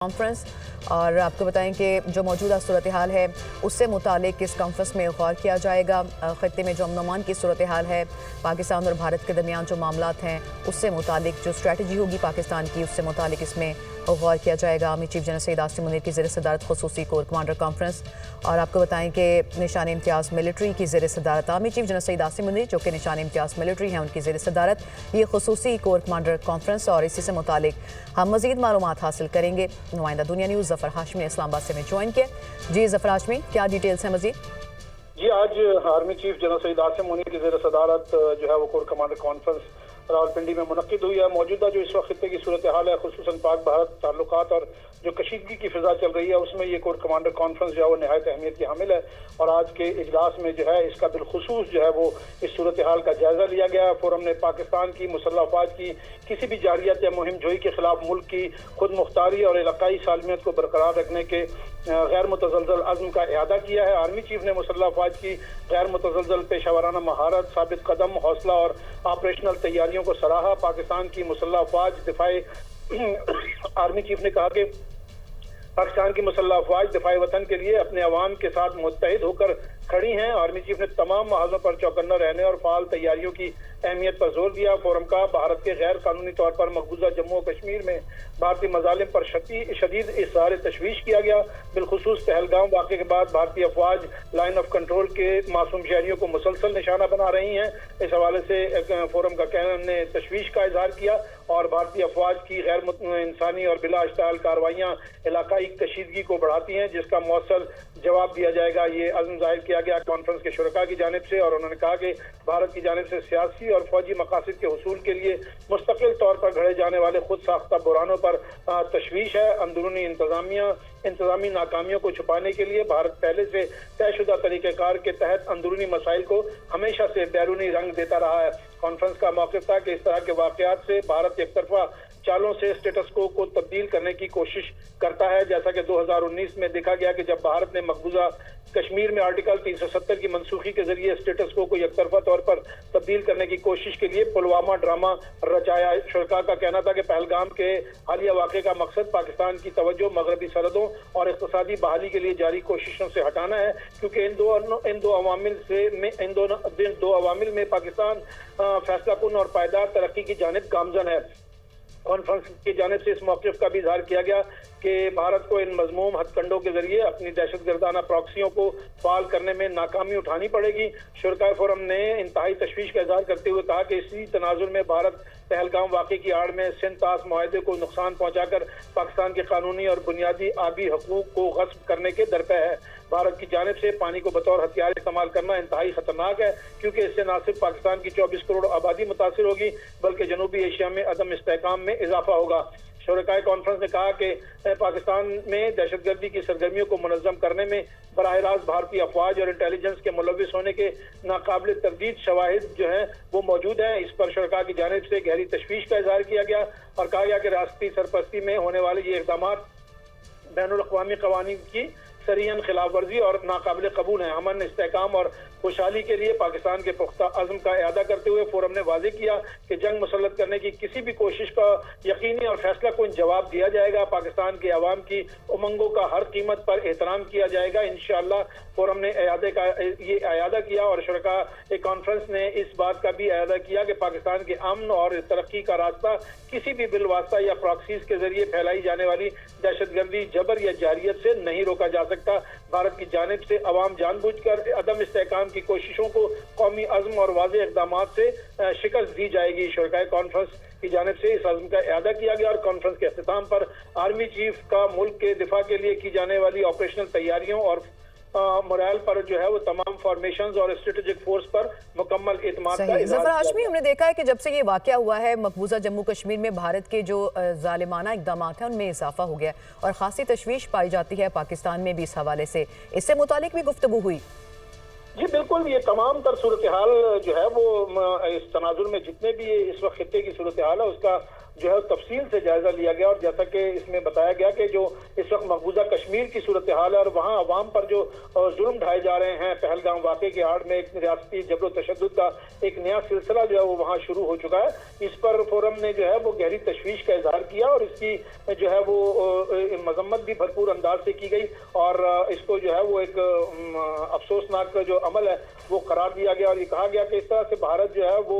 Conference. और आपको बताएं कि जो मौजूदा सूरत हाल है उससे मुतालिक इस कॉन्फ्रेंस में गौर किया जाएगा। ख़त्े में जो अमन की सूरत हाल है, पाकिस्तान और भारत के दरमियान जो मामलात हैं उससे मुतालिक जो स्ट्रेटजी होगी पाकिस्तान की उससे मुतालिक इसमें गौर किया जाएगा। Army chief general Syed Asim Munir की ज़ेर सदारत खुसूसी कोर कमांडर कॉन्फ्रेंस। और आपको बताएं कि निशान इम्तियाज़ मिलिट्री की ज़ेर सदारत army chief general Syed Asim Munir जो कि निशान इम्तियाज़ मिलिट्री हैं उनकी ज़ेर सदारत ये खुसूसी कोर कमांडर कॉन्फ्रेंस। और इसी से मुतालिक हम मज़ीद मालूमात हासिल करेंगे। नुमाइंदा दुनिया न्यूज़ ज़फ़र हाशमी ने इस्लामाबाद से हमें ज्वाइन किया। जी ज़फ़र हाशमी, क्या डिटेल्स हैं मज़ीद? जी, आज army chief general Syed Asim Munir की ज़ेर सदारत जो है वो कोर कमांडर कॉन्फ्रेंस रावलपिंडी में मुनक्किद हुई है। मौजूदा जो इस वक्त खित्ते की सूरत हाल है, खुसूसन पाक भारत ताल्लुकात और जो कशीदगी की फिजा चल रही है उसमें ये कोर कमांडर कॉन्फ्रेंस जो है वो नहायत अहमियत की हामिल है। और आज के इजलास में जो है इसका बिलखुसूस जो है वो इस सूरत हाल का जायजा लिया गया। फोरम ने पाकिस्तान की मुसल्लह अफवाज की किसी भी जारियत या मुहिम जोई के खिलाफ मुल्क की खुद मुख्तारी और इलाकाई सालमियत को बरकरार रखने के गैर मुतज़लज़ल अज़्म का इआदा किया है। आर्मी चीफ ने मुसल्लह अफवाज की गैर मुतज़लज़ल पेशावराना महारत, साबित कदम, हौसला और ऑपरेशनल तैयारियों को सराहा। पाकिस्तान की मुसल्लह अफवाज दिफाई आर्मी चीफ ने कहा कि पाकिस्तान की मुसल्लह अफवाज दिफाई वतन के लिए अपने अवाम के साथ मुत्तहिद होकर खड़ी हैं। आर्मी चीफ ने तमाम महाजों पर चौकन्ना रहने और फाल तैयारियों की अहमियत पर जोर दिया। फोरम का भारत के गैर कानूनी तौर पर मकबूजा जम्मू और कश्मीर में भारतीय मजालिम पर शदीद इज़हार तशवीश किया गया। बिलखुसूस पहलगाम वाक़े के बाद भारतीय अफवाज लाइन ऑफ कंट्रोल के मासूम शहरियों को मुसलसल निशाना बना रही हैं। इस हवाले से फोरम का कहना ने तशवीश का इजहार किया और भारतीय अफवाज की गैर इंसानी और बिला इश्ताल कार्रवाइयाँ इलाकाई कशीदगी को बढ़ाती हैं, जिसका मौसल जवाब दिया जाएगा। ये अज़्म जाहिर किया गया कॉन्फ्रेंस के शुरका की जानिब से। और उन्होंने कहा कि भारत की जानिब से सियासी और फौजी मकासद के हुसूल के लिए मुस्तकिल तौर पर घड़े जाने वाले खुद साख्ता बुरानों पर तशवीश है। अंदरूनी इंतजामी नाकामियों को छुपाने के लिए भारत पहले से तयशुदा तरीक़ेकार के तहत अंदरूनी मसाइल को हमेशा से बैरूनी रंग देता रहा है। कॉन्फ्रेंस का मौक़िफ़ था कि इस तरह के वाक़यात से भारत एक तरफा चालों से स्टेटस को तब्दील करने की कोशिश करता है, जैसा कि 2019 में देखा गया कि जब भारत ने मकबूजा कश्मीर में आर्टिकल 370 की मनसूखी के जरिए स्टेटस को एक तरफा तौर पर तब्दील करने की कोशिश के लिए पुलवामा ड्रामा रचाया। शुरका का कहना था कि पहलगाम के हालिया वाक़े का मकसद पाकिस्तान की तवज्जो मगरबी सरहदों और इक़्तिसादी बहाली के लिए जारी कोशिशों से हटाना है, क्योंकि इन दो अवामिल में पाकिस्तान फैसलाकुन और पायदार तरक्की की जानिब गामजन है। कॉन्फ्रेंस की जानिब से इस मौक़िफ़ का भी इज़हार किया गया कि भारत को इन मज़मूम हथकंडों के जरिए अपनी दहशतगर्दाना प्रॉक्सियों को फाल करने में नाकामी उठानी पड़ेगी। शुरका फोरम ने इंतहाई तशवीश का इज़हार करते हुए कहा कि इसी तनाजुर में भारत पहलगाम वाक़े की आड़ में सिंध तास मुआहदे को नुकसान पहुँचाकर पाकिस्तान के कानूनी और बुनियादी आबी हकूक़ को गस्ब करने के दरपे है। भारत की जानिब से पानी को बतौर हथियार इस्तेमाल करना इंतहाई खतरनाक है, क्योंकि इससे न सिर्फ पाकिस्तान की 24 करोड़ आबादी मुतासिर होगी बल्कि जनूबी एशिया में अदम इस्तेहकाम में इजाफा होगा। शुरकाए कॉन्फ्रेंस ने कहा कि पाकिस्तान में दहशतगर्दी की सरगर्मियों को मुनज़्ज़म करने में बराह रास्त भारतीय अफवाज और इंटेलिजेंस के मुलविस होने के नाकाबिल तरदीद शवाहिद जो हैं वो मौजूद हैं। इस पर शुरका की जानिब से गहरी तशवीश का इज़हार किया गया और कहा गया कि रियासती सरपरस्ती में होने वाले ये इक़दाम बैनुल अक़वामी क़वानीन की सरीहन खिलाफ वर्जी और नाकाबिल कबूल है। अमन, इस्तेहकाम और खुशहाली के लिए पाकिस्तान के पुख्ता अज़्म का इआदा करते हुए फोरम ने वाज़ेह किया कि जंग मुसल्लत करने की किसी भी कोशिश का यकीनी और फैसला कुन जवाब दिया जाएगा। पाकिस्तान के अवाम की उमंगों का हर कीमत पर एहतराम किया जाएगा इंशाअल्लाह। फोरम ने ये इआदा किया और शुरका कॉन्फ्रेंस ने इस बात का भी इआदा किया कि पाकिस्तान के अमन और तरक्की का रास्ता किसी भी बिलवास्ता या प्रॉक्सीज के जरिए फैलाई जाने वाली दहशतगर्दी, जबर या जारियत से नहीं रोका जा सकता। भारत की जानिब से अवाम जानबूझकर अदम इस्तेहकाम की कोशिशों को कौमी अज़्म और वाज़ेह इक़दामात से शिकस्त दी जाएगी। शुरकाए कॉन्फ्रेंस की जानिब से इस अज़्म का इआदा किया गया और कॉन्फ्रेंस के अख्तिताम पर आर्मी चीफ का मुल्क के दिफा के लिए की जाने वाली ऑपरेशनल तैयारियों और मोरल पर जो है वो तमाम फॉर्मेशंस और स्ट्रेटेजिक फोर्स पर मुकम्मल एतमाद का इज़हार। ज़फ़र हाशमी, हमने देखा है कि जब से ये वाक़या हुआ है मकबूजा जम्मू कश्मीर में भारत के जो ज़ालिमाना इक़दाम हैं उनमें इजाफा हो गया और ख़ासी तशवीश पाई जाती है पाकिस्तान में भी इस हवाले से। इससे मुतालिक भी गुफ्तगू हुई? जी बिल्कुल, ये तमाम तर सूरत हाल जो है वो इस तनाजुर में जितने भी इस वक्त खित्ते की सूरत हाल है उसका जो है तफसील से जायजा लिया गया। और जैसा कि इसमें बताया गया कि जो इस वक्त मकबूजा कश्मीर की सूरत हाल है और वहाँ अवाम पर जो जुल्म ढाए जा रहे हैं, पहलगाम वाक़े की आड़ में एक रियासती जबर तशद्दुद का एक नया सिलसिला जो है वो वहाँ शुरू हो चुका है। इस पर फोरम ने जो है वो गहरी तशवीश का इजहार किया और इसकी जो है वो मजम्मत भी भरपूर अंदाज से की गई और इसको जो है वो एक अफसोसनाक जो अमल है वो करार दिया गया। और ये कहा गया कि इस तरह से भारत जो है वो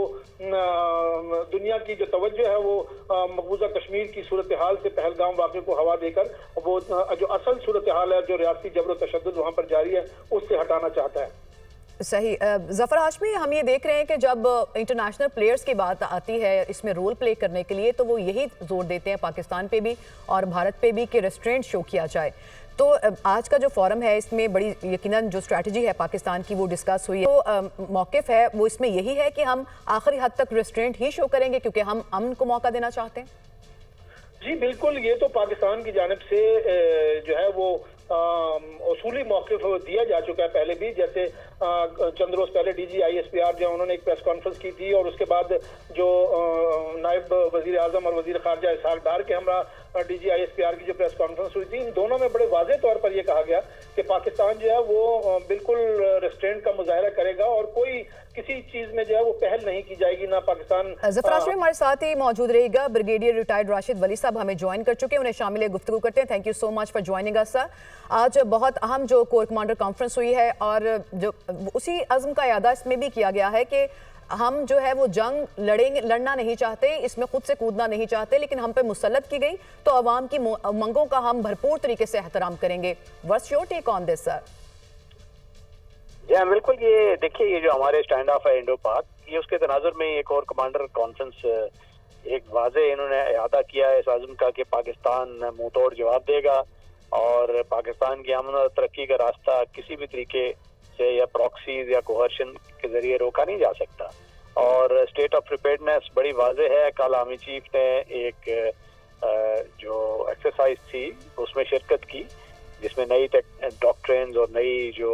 दुनिया की जो तवज्जो है वो मकबूजा कश्मीर की सूरत हाल से पहलगाम वाक़े को हवा देकर वो जो असल सूरत हाल है जो रियासती जबर तशद्दुद वहाँ पर जारी है उससे हटाना चाहता है। सही। ज़फ़र हाशमी, हम ये देख रहे हैं कि जब इंटरनेशनल प्लेयर्स की बात आती है इसमें रोल प्ले करने के लिए तो वो यही जोर देते हैं पाकिस्तान पे भी और भारत पे भी कि रेस्ट्रेंट शो किया जाए। तो आज का जो फोरम है इसमें बड़ी यकीनन जो स्ट्रैटेजी है पाकिस्तान की वो डिस्कस हुई है। तो मौक़िफ़ है वो इसमें यही है कि हम आखिरी हद तक रेस्ट्रेंट ही शो करेंगे क्योंकि हम अमन को मौका देना चाहते हैं। जी बिल्कुल, ये तो पाकिस्तान की जानिब से जो है वो उसूली मौक़िफ़ दिया जा चुका है पहले भी। जैसे चंद रोज पहले DGISPR जो उन्होंने एक प्रेस कॉन्फ्रेंस की थी और उसके बाद जो नायब वज़ीर आज़म और वज़ीर ख़ारजा इसहाक़ डार के हमरा DGISPR की जो प्रेस कॉन्फ्रेंस हुई थी, इन दोनों में बड़े वाज़ेह तौर पर यह कहा गया कि पाकिस्तान जो है वो बिल्कुल रेस्ट्रेंट का मुज़ाहरा करेगा और कोई किसी चीज़ में जो है वो पहल नहीं की जाएगी। ना पाकिस्तान। ज़फ़र हाशमी हमारे साथ ही मौजूद रहेगा। ब्रिगेडियर रिटायर्ड राशिद वली साहब हमें ज्वाइन कर चुके हैं, उन्हें शामिल गुफ्तगू करते हैं। Thank you so much for joining us sir. आज बहुत अहम जो कोर कमांडर कॉन्फ्रेंस हुई है और जो उसी अज़्म का यादा इसमें भी किया गया है कि हम जो है वो जंग लड़ना नहीं चाहते, इसमें खुद से कूदना नहीं चाहते, लेकिन हम पे मुसल्लत की गई तो अवाम की मंगों का हम भरपूर तरीके से एहतराम करेंगे। What's your take on this sir? जी बिल्कुल, ये देखिए ये जो हमारे स्टैंड ऑफ है इंडो पाक, ये उसके तनाजुर में एक और कमांडर कॉन्फ्रेंस एक वाज़े इन्होंने अदा किया है इस आज़म का कि पाकिस्तान मुंह तोड़ जवाब देगा और पाकिस्तान की अमन और तरक्की का रास्ता किसी भी तरीके से या प्रॉक्सीज या कोहर्शन के जरिए रोका नहीं जा सकता। और स्टेट ऑफ प्रिपेयर्डनेस बड़ी वाज़े है। कल आर्मी चीफ ने एक जो एक्सरसाइज थी उसमें शिरकत की जिसमें नई डॉक्ट्रिन्स और नई जो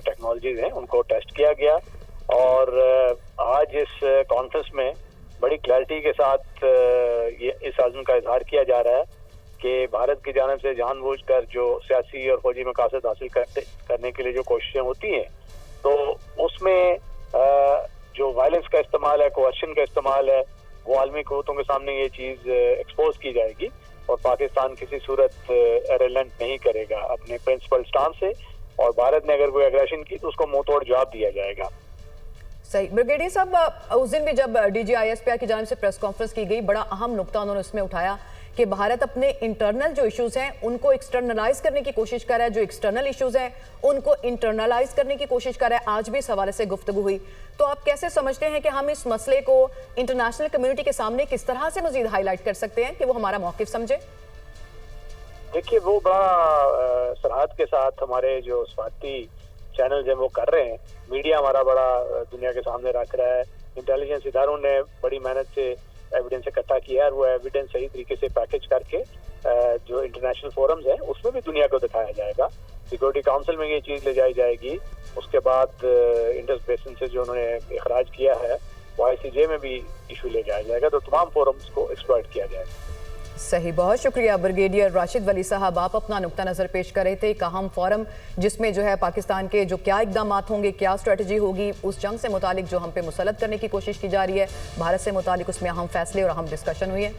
टेक्नोलॉजीज हैं उनको टेस्ट किया गया। और आज इस कॉन्फ्रेंस में बड़ी क्लैरिटी के साथ ये इस आज़म का इजहार किया जा रहा है कि भारत की जानिब से जानबूझकर जो सियासी और फौजी मकासद हासिल करने के लिए जो कोशिशें होती हैं तो उसमें जो वायलेंस का इस्तेमाल है, कोएर्शन का इस्तेमाल है, वो आलमी क़ुव्वतों के सामने ये चीज़ एक्सपोज की जाएगी और पाकिस्तान किसी सूरत रिलेंट नहीं करेगा अपने प्रिंसिपल स्टांस से। और भारत ने अगर कोई एग्रेशन की तो उसको मुंह तोड़ जवाब दिया जाएगा। सही। ब्रिगेडियर साहब, उस दिन भी जब DGISPR की जानिब से प्रेस कॉन्फ्रेंस की गई, बड़ा अहम नुकता उन्होंने उसमें उठाया कि भारत अपने इंटरनल जो इश्यूज हैं उनको एक्सटर्नलाइज करने की कोशिश कर रहा है, जो एक्सटर्नल इश्यूज हैं उनको इंटरनलाइज करने की कोशिश कर रहा है। आज भी इस हवाले से गुफ्तगू हुई, तो आप कैसे समझते हैं कि हम इस मसले को इंटरनेशनल कम्युनिटी के सामने किस तरह से मजीद हाईलाइट कर सकते हैं कि वो हमारा मौक़िफ़ समझे? देखिए वो बड़ा सरहद के साथ हमारे जो सफारती चैनल हैं वो कर रहे हैं, मीडिया हमारा बड़ा दुनिया के सामने रख रहा है, इंटेलिजेंस इदारों ने बड़ी मेहनत से एविडेंस इकट्ठा किया है और वो एविडेंस सही तरीके से पैकेज करके जो इंटरनेशनल फोरम्स हैं उसमें भी दुनिया को दिखाया जाएगा। सिक्योरिटी काउंसिल में ये चीज़ ले जाई जाएगी। उसके बाद इंडस बेसिन से जो उन्होंने इखराज किया है वो ICJ में भी इशू ले जाया जाएगा। तो तमाम फोरम्स को एक्सप्लॉइट किया जाएगा। सही, बहुत शुक्रिया ब्रिगेडियर राशिद वली साहब। आप अपना नुक्ता नज़र पेश कर रहे थे। एक अहम फोरम जिसमें जो है पाकिस्तान के जो क्या इकदाम होंगे, क्या स्ट्रेटजी होगी, उस जंग से मुतालिक जो हम पे मुसल्लत करने की कोशिश की जा रही है, भारत से मुतालिक उसमें अहम फैसले और अहम डिस्कशन हुई है।